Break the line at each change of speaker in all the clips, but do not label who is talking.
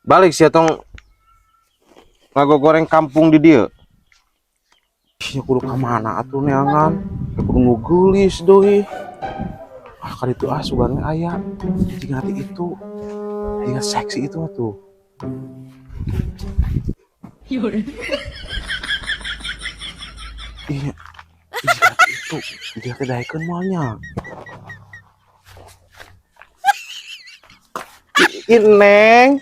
Balik sih tong ngago goreng kampung di dia. Ya kudu kemana atuh neangan? Ya kudu nugelis doi. Kali itu sugarnya ayam. Jika nanti itu, jika seksi itu tuh. Iya, jika itu, dia kedaikan malnya. Neng,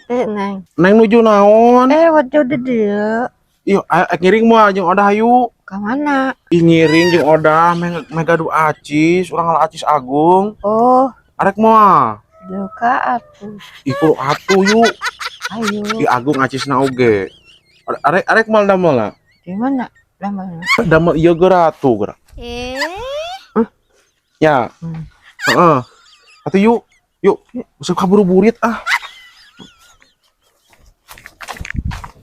neng nuju naon?
Waduh udah dia.
Iyo, ngiring mau jeung odah hayu.
Ke mana?
Ngiring jeung odah megadu acis, urang ngala acis agung.
Oh,
Arek moal.
luka atuh.
Iku atuh yuk.
Ayo.
Di agung acisna oge. Arek mal damel na.
Di mana? Lamanya.
Damel ieu geura atuh geura. Ya. Heeh. Atuh yuk. Yuk, usah kaburu burit ah.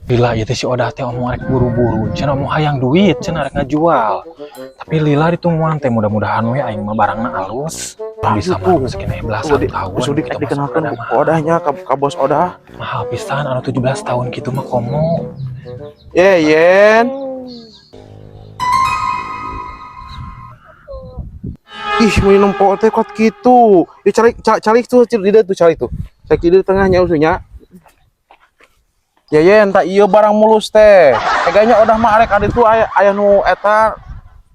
Lila itu si Odah teh omong rek buru-buru, cenah omong hayang duit, cenah rek ngajual. Tapi Lila ditungguan teh mudah-mudahan we aing mah barangna alus. Bisa mah sakene belasan tahun.
Sudik dikenalkan Odahnya ka bos Odah.
Mahal pisan anu 17 tahun kitu mah komo.
Yeyen. Ih, mau nempok teh kot gitu. Yuk calik tuh, di tuh calik tuh. Calik di tengahnya usunya. Yeyen, tak iya barang mulus teh. Eganya udah mah arek adi tuh aya nu eta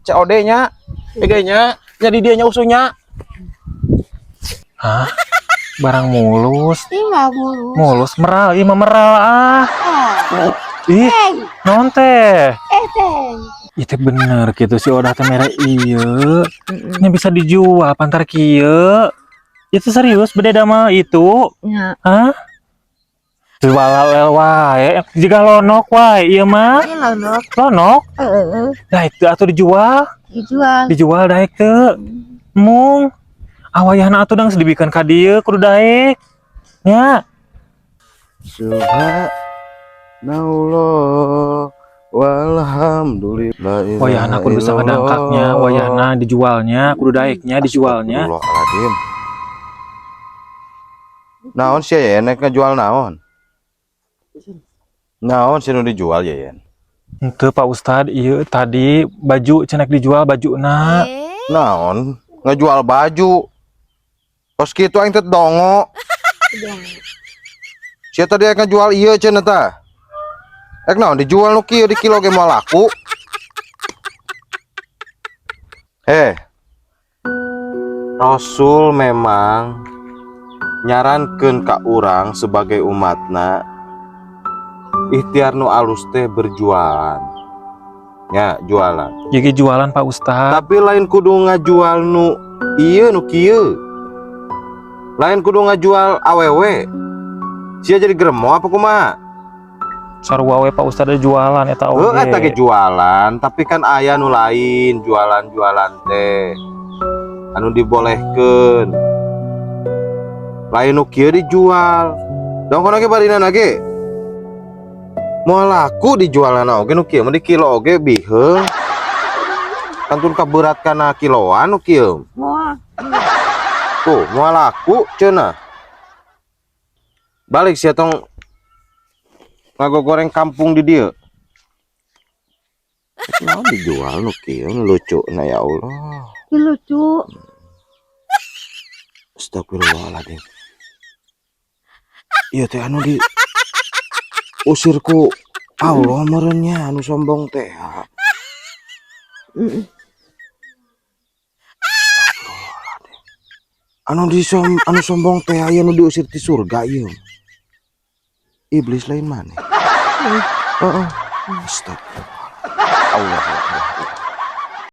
COD nya. Eganya jadi dia nya usunya.
Hah? Barang mulus?
Iya mulus.
Mulus meral, ieu mah meral ah. Ih, naon teh?
Teng.
Itu bener gitu si Odah teh mere ieu. Nya bisa dijual pantar kieu. Itu serius beda mah itu.
Ya.
Hah? Jual wae, jika lonok wae ieu mah.
Ini lonok.
Lonok? Daek teu atuh dijual.
Dijual.
Dijual daek teu. Mung awayahna atuh dang sedibikeun ka dieu kudu daek. Nya.
Subhanallah walhamdulillah.
Wayahna kudu bisa ngadangkaknya, wayahna dijualnya, kudu daeknya dijualnya.
Astagfirullahaladzim. Naon sih ya nek ngejual naon? Naon sih nu dijual ya yen?
Henteu Pak Ustad, ieu tadi baju cenek dijual bajuna.
Naon ngejual baju? Kos kitu aing teh dongo. Sia tadi ngejual ieu cenah tah. Ek naon dijual nu kieu di kilo ge moal laku. Rasul memang nyarankeun ka urang sebagai umatna ikhtiar nu alus teh berjualan. Ya, jualan.
Jadi jualan Pak Ustad.
Tapi lain kudu ngajual nu ieu nu kieu. Lain kudu ngajual awewe. Sia jadi gremo apa kumaha?
Sarua we Pak Ustad ada jualan eta oge.
Heuh eta ge jualan, tapi kan aya nu lain jualan-jualan teh. Anu dibolehkeun. Lain nu kieu dijual. Dongkona ge barinana ge. Moal laku dijualana oge nu kieu mah di kilo oge biheung. Kantun kaberat kana kiloan nu kieu.
Moal.
Tuh, moal laku cenah. Balik sia tong ngago goreng kampung di dia. Nah, dijual nu kieu lucu na ya Allah.
Lucu.
Astagfirullahaladzim. Iya teh anu di usirku Allah merenya anu sombong teh. Anu sombong teh aya nu diusir di surga ieu. Iblis lain mana? Astagfirullah. Allah.